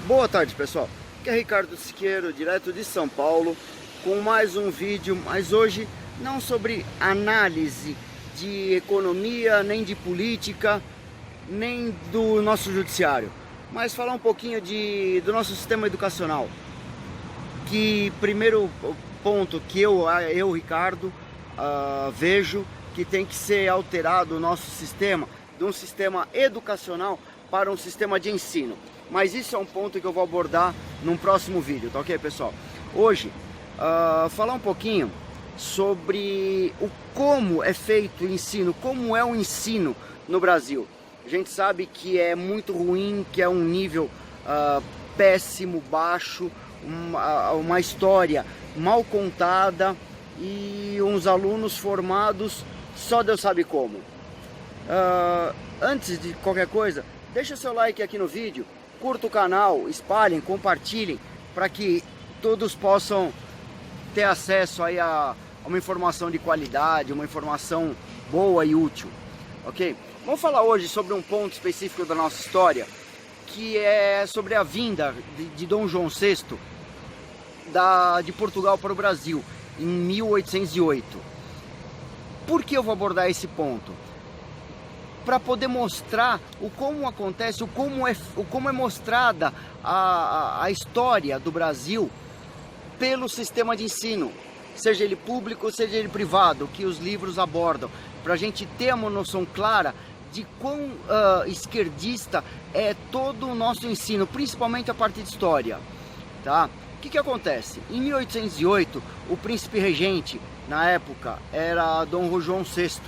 Boa tarde, pessoal. Aqui é Ricardo Siqueiro, direto de São Paulo, com mais um vídeo, mas hoje não sobre análise de economia, nem de política, nem do nosso judiciário, mas falar um pouquinho do nosso sistema educacional. Que primeiro ponto que eu Ricardo, vejo que tem que ser alterado o nosso sistema, de um sistema educacional para um sistema de ensino. Mas isso é um ponto que eu vou abordar num próximo vídeo, tá ok, pessoal? Hoje, falar um pouquinho sobre como é feito o ensino, como é o ensino no Brasil. A gente sabe que é muito ruim, que é um nível péssimo, baixo, uma história mal contada e uns alunos formados só Deus sabe como. Antes de qualquer coisa, deixa seu like aqui no vídeo, curta o canal, espalhem, compartilhem, para que todos possam ter acesso aí a uma informação de qualidade, uma informação boa e útil, ok? Vamos falar hoje sobre um ponto específico da nossa história, que é sobre a vinda de Dom João VI de Portugal para o Brasil, em 1808. Por que eu vou abordar esse ponto? Para poder mostrar como acontece, como é mostrada a história do Brasil pelo sistema de ensino, seja ele público, seja ele privado, que os livros abordam, para a gente ter uma noção clara de quão esquerdista é todo o nosso ensino, principalmente a parte de história, tá? O que acontece? Em 1808, o príncipe regente, na época, era Dom João VI,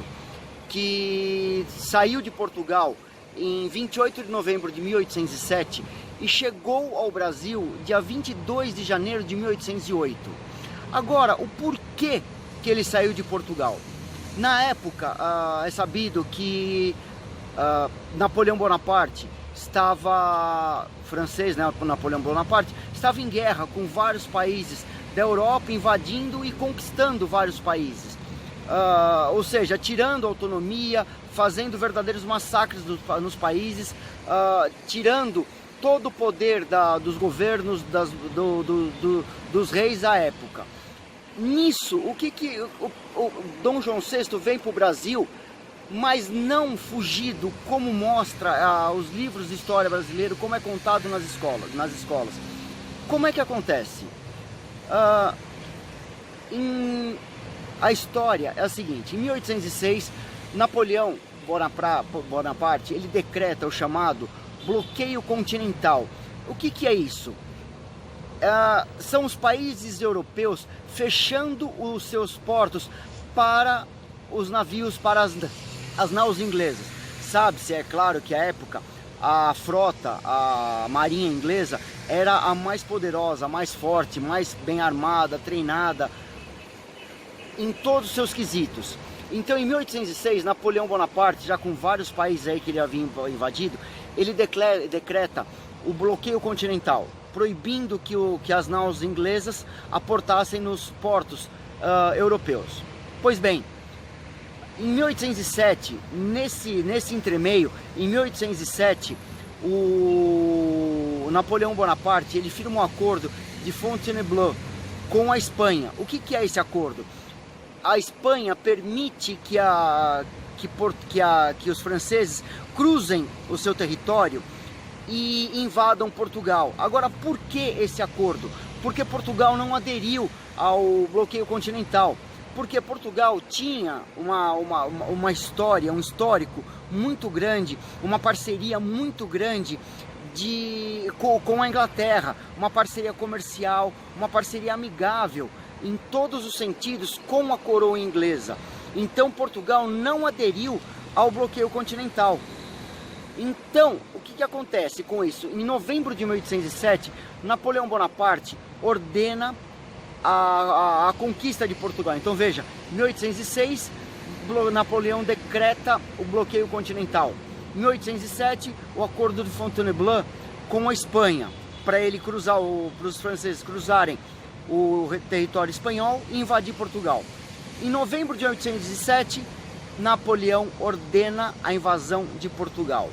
que saiu de Portugal em 28 de novembro de 1807 e chegou ao Brasil dia 22 de janeiro de 1808. Agora, o porquê que ele saiu de Portugal? Na época, é sabido que Napoleão Bonaparte Napoleão Bonaparte estava em guerra com vários países da Europa, invadindo e conquistando vários países. Ou seja, tirando autonomia, fazendo verdadeiros massacres nos países, tirando todo o poder dos governos, dos reis à época. Nisso, o Dom João VI vem para o Brasil, mas não fugido, como mostra os livros de história brasileira, como é contado nas escolas. Como é que acontece? A história é a seguinte: em 1806, Napoleão Bonaparte ele decreta o chamado bloqueio continental. O que é isso? São os países europeus fechando os seus portos para os navios, para as naus inglesas. Sabe-se, é claro que à época a frota, a marinha inglesa era a mais poderosa, a mais forte, mais bem armada, treinada em todos os seus quesitos. Então, em 1806, Napoleão Bonaparte, já com vários países aí que ele havia invadido, ele decreta o bloqueio continental, proibindo que as naus inglesas aportassem nos portos europeus. Pois bem, em 1807, nesse entremeio, em 1807, o Napoleão Bonaparte ele firma um acordo de Fontainebleau com a Espanha. O que é esse acordo? A Espanha permite que os franceses cruzem o seu território e invadam Portugal. Agora, por que esse acordo? Porque Portugal não aderiu ao bloqueio continental. Porque Portugal tinha uma história, um histórico muito grande, uma parceria muito grande com a Inglaterra, uma parceria comercial, uma parceria amigável em todos os sentidos com a coroa inglesa. Então Portugal não aderiu ao bloqueio continental. Então, o que acontece com isso? Em novembro de 1807, Napoleão Bonaparte ordena a conquista de Portugal. Então veja, em 1806, Napoleão decreta o bloqueio continental. Em 1807, o acordo de Fontainebleau com a Espanha, para os franceses cruzarem o território espanhol e invadir Portugal. Em novembro de 1807, Napoleão ordena a invasão de Portugal.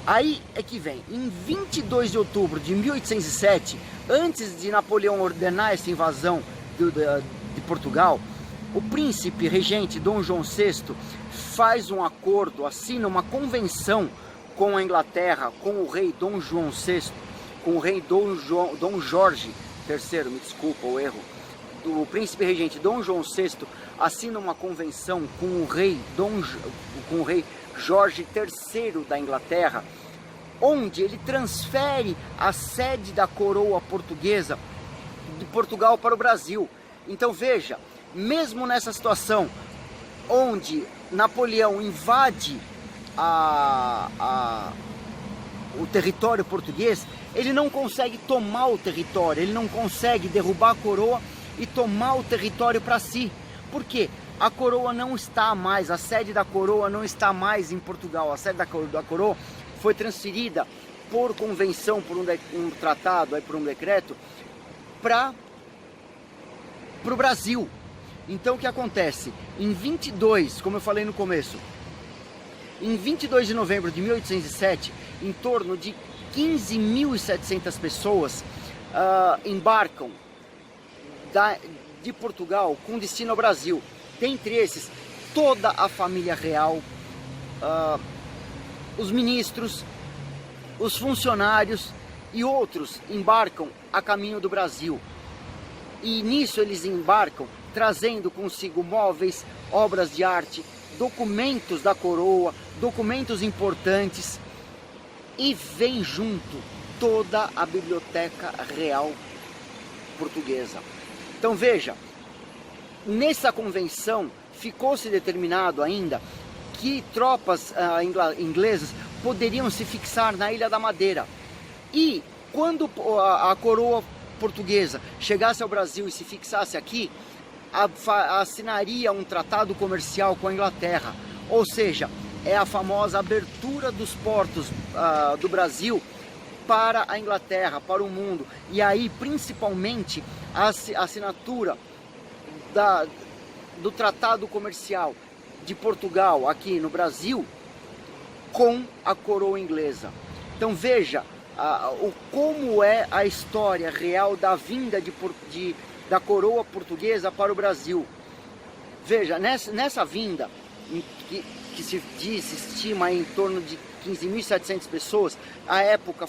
Aí é que vem, em 22 de outubro de 1807, antes de Napoleão ordenar essa invasão de Portugal, o príncipe regente Dom João VI faz um acordo, assina uma convenção com a Inglaterra, com o rei Dom João VI, com o rei Dom Jorge III, me desculpa o erro, o príncipe regente Dom João VI assina uma convenção com o rei Jorge III da Inglaterra, onde ele transfere a sede da coroa portuguesa de Portugal para o Brasil. Então veja, mesmo nessa situação onde Napoleão invade o território português, ele não consegue tomar o território, ele não consegue derrubar a coroa e tomar o território para si. Por quê? A coroa não está mais, a sede da coroa não está mais em Portugal, a sede da coroa foi transferida por convenção, por um tratado, por um decreto, para o Brasil. Então o que acontece? Em 22, como eu falei no começo, em 22 de novembro de 1807, em torno de 15.700 pessoas embarcam de Portugal com destino ao Brasil. Dentre esses, toda a família real, os ministros, os funcionários e outros embarcam a caminho do Brasil. E nisso eles embarcam trazendo consigo móveis, obras de arte, documentos da coroa, documentos importantes, e vem junto toda a biblioteca real portuguesa. Então veja, nessa convenção ficou-se determinado ainda que tropas inglesas poderiam se fixar na Ilha da Madeira. E quando a coroa portuguesa chegasse ao Brasil e se fixasse aqui, assinaria um tratado comercial com a Inglaterra. Ou seja, é a famosa abertura dos portos do Brasil para a Inglaterra, para o mundo. E aí, principalmente, a assinatura do tratado comercial de Portugal aqui no Brasil com a coroa inglesa. Então veja como é a história real da vinda da coroa portuguesa para o Brasil. Veja, nessa vinda, que se estima em torno de 15.700 pessoas, à época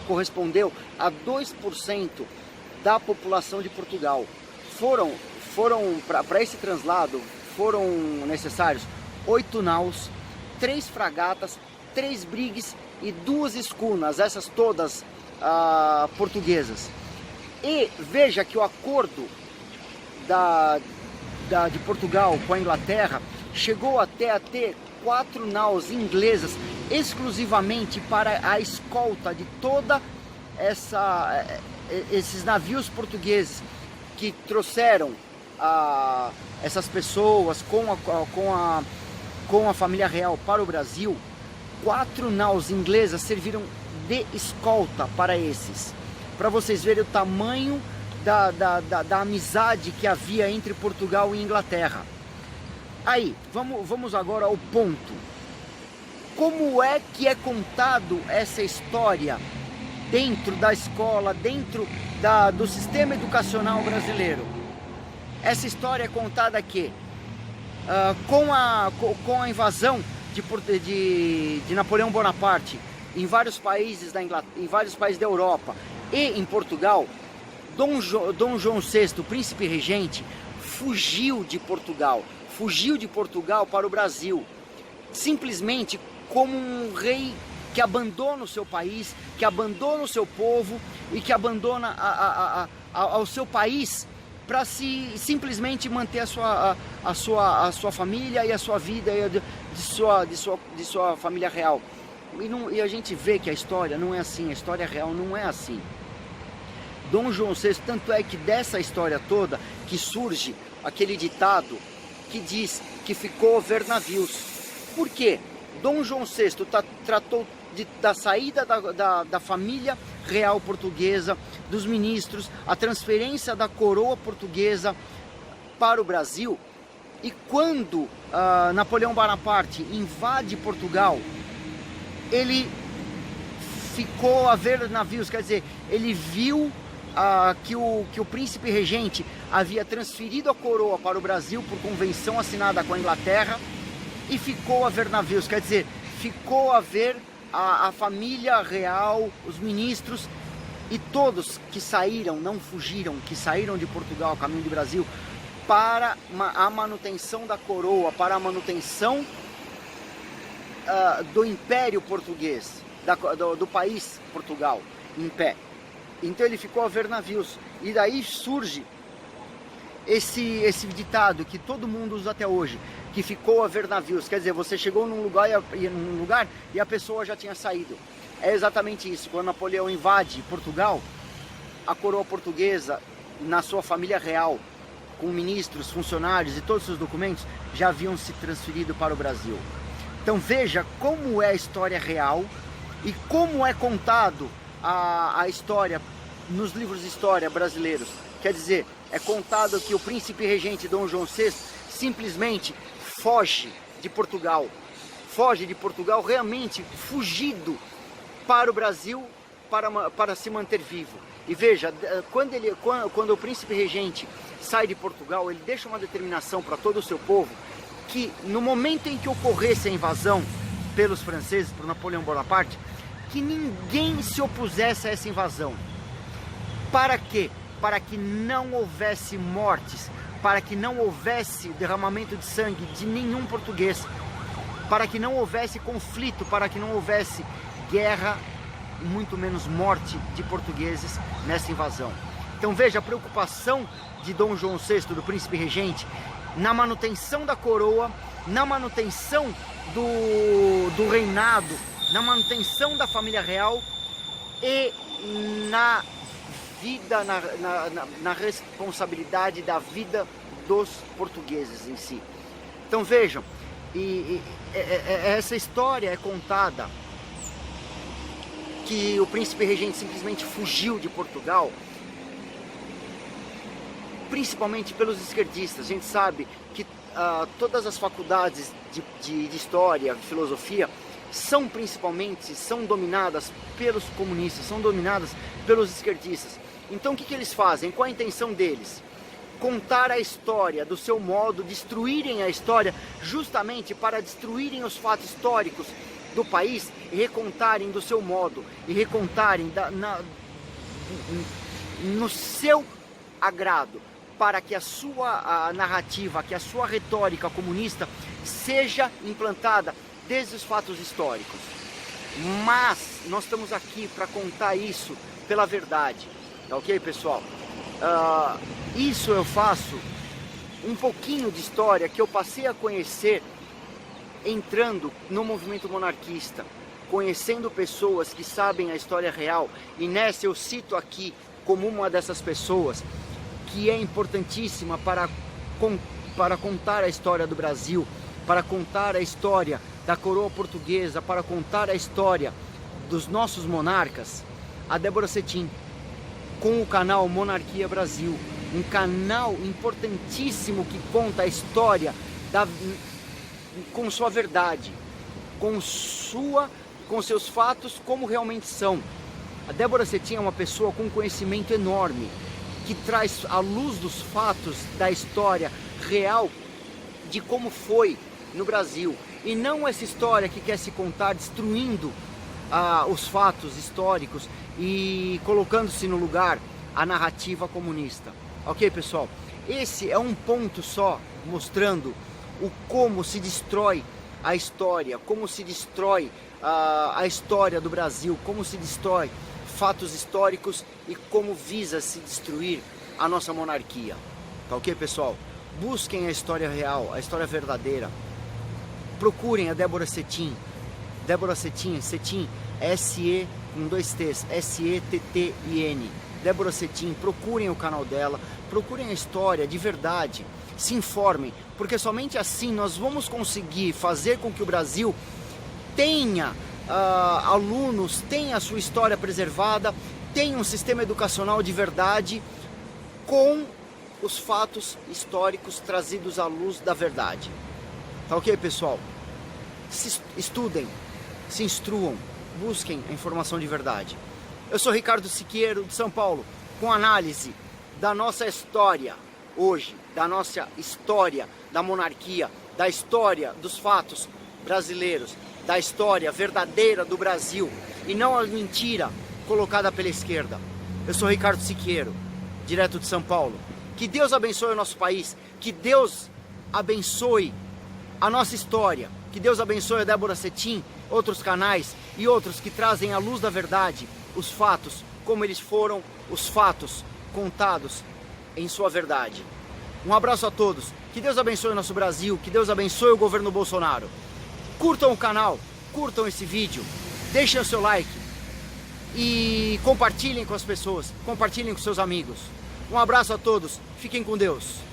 correspondeu a 2% da população de Portugal. Para esse translado, foram necessários 8 naus, 3 fragatas, 3 brigues e 2 escunas, essas todas portuguesas. E veja que o acordo de Portugal com a Inglaterra chegou até a ter 4 naus inglesas exclusivamente para a escolta de toda esses navios portugueses que trouxeram essas pessoas com a família real para o Brasil. 4 naus inglesas serviram de escolta para esses, para vocês verem o tamanho da amizade que havia entre Portugal e Inglaterra. Aí, vamos agora ao ponto. Como é que é contado essa história dentro da escola, dentro do sistema educacional brasileiro? Essa história é contada aqui, com a invasão de Napoleão Bonaparte em vários países em vários países da Europa e em Portugal. Dom João VI, príncipe regente, fugiu de Portugal para o Brasil, simplesmente como um rei que abandona o seu país, que abandona o seu povo e que abandona ao seu país para simplesmente manter a sua família e a sua vida de sua família real. E a gente vê que a história não é assim, a história real não é assim. Dom João VI, tanto é que dessa história toda que surge aquele ditado que diz que ficou ver navios. Por quê? Dom João VI tratou da saída da família real portuguesa, dos ministros, a transferência da coroa portuguesa para o Brasil. E quando Napoleão Bonaparte invade Portugal, ele ficou a ver navios, quer dizer, ele viu que o príncipe regente havia transferido a coroa para o Brasil por convenção assinada com a Inglaterra e ficou a ver navios, quer dizer, ficou a ver a família real, os ministros e todos que saíram, não fugiram, que saíram de Portugal, caminho do Brasil, para a manutenção da coroa, para a manutenção do Império Português, do país Portugal, em pé. Então ele ficou a ver navios. E daí surge esse ditado que todo mundo usa até hoje, que ficou a ver navios. Quer dizer, você chegou num lugar e a pessoa já tinha saído. É exatamente isso. Quando Napoleão invade Portugal, a coroa portuguesa, na sua família real, com ministros, funcionários e todos os seus documentos, já haviam se transferido para o Brasil. Então veja como é a história real e como é contado a história nos livros de história brasileiros. Quer dizer, é contado que o príncipe regente Dom João VI simplesmente foge de Portugal realmente fugido para o Brasil para se manter vivo. E veja, quando o príncipe regente sai de Portugal, ele deixa uma determinação para todo o seu povo que no momento em que ocorresse a invasão pelos franceses, por Napoleão Bonaparte, que ninguém se opusesse a essa invasão. Para quê? Para que não houvesse mortes, para que não houvesse derramamento de sangue de nenhum português, para que não houvesse conflito, para que não houvesse guerra, e muito menos morte de portugueses nessa invasão. Então veja a preocupação de Dom João VI, do príncipe regente, na manutenção da coroa, na manutenção do reinado, na manutenção da família real e na vida, na responsabilidade da vida dos portugueses em si. Então vejam, essa história é contada que o príncipe regente simplesmente fugiu de Portugal, principalmente pelos esquerdistas. A gente sabe que todas as faculdades de história, de filosofia, são dominadas pelos comunistas, são dominadas pelos esquerdistas. Então o que eles fazem? Qual a intenção deles? Contar a história do seu modo, destruírem a história justamente para destruírem os fatos históricos do país e recontarem do seu modo, e recontarem no seu agrado, para que a sua narrativa, que a sua retórica comunista seja implantada desde os fatos históricos. Mas nós estamos aqui para contar isso pela verdade, ok, pessoal? Isso eu faço um pouquinho de história que eu passei a conhecer entrando no movimento monarquista, conhecendo pessoas que sabem a história real, e nessa eu cito aqui como uma dessas pessoas que é importantíssima para contar a história do Brasil, para contar a história da coroa portuguesa, para contar a história dos nossos monarcas, a Débora Cetim, com o canal Monarquia Brasil, um canal importantíssimo que conta a história com sua verdade, com seus fatos como realmente são. A Débora Cetim é uma pessoa com um conhecimento enorme, que traz à luz dos fatos da história real de como foi no Brasil, e não essa história que quer se contar destruindo os fatos históricos e colocando-se no lugar a narrativa comunista. Ok, pessoal? Esse é um ponto só mostrando como se destrói a história, como se destrói a história do Brasil, como se destrói fatos históricos e como visa se destruir a nossa monarquia. Tá ok, pessoal? Busquem a história real, a história verdadeira. Procurem a Débora Cetim. Débora Cetim, S-E com 2 T's, S-E-T-T-I-N. Débora Cetim, procurem o canal dela, procurem a história de verdade, se informem, porque somente assim nós vamos conseguir fazer com que o Brasil tenha alunos, tenha a sua história preservada, tenha um sistema educacional de verdade com os fatos históricos trazidos à luz da verdade. Tá ok, pessoal? Estudem, se instruam, busquem a informação de verdade. Eu sou Ricardo Siqueiro, de São Paulo, com análise da nossa história hoje, da nossa história da monarquia, da história dos fatos brasileiros, da história verdadeira do Brasil e não a mentira colocada pela esquerda. Eu sou Ricardo Siqueiro, direto de São Paulo. Que Deus abençoe o nosso país, que Deus abençoe a nossa história, que Deus abençoe a Débora Cetim, outros canais e outros que trazem à luz da verdade os fatos, como eles foram os fatos contados em sua verdade. Um abraço a todos, que Deus abençoe o nosso Brasil, que Deus abençoe o governo Bolsonaro. Curtam o canal, curtam esse vídeo, deixem o seu like e compartilhem com as pessoas, compartilhem com seus amigos. Um abraço a todos, fiquem com Deus.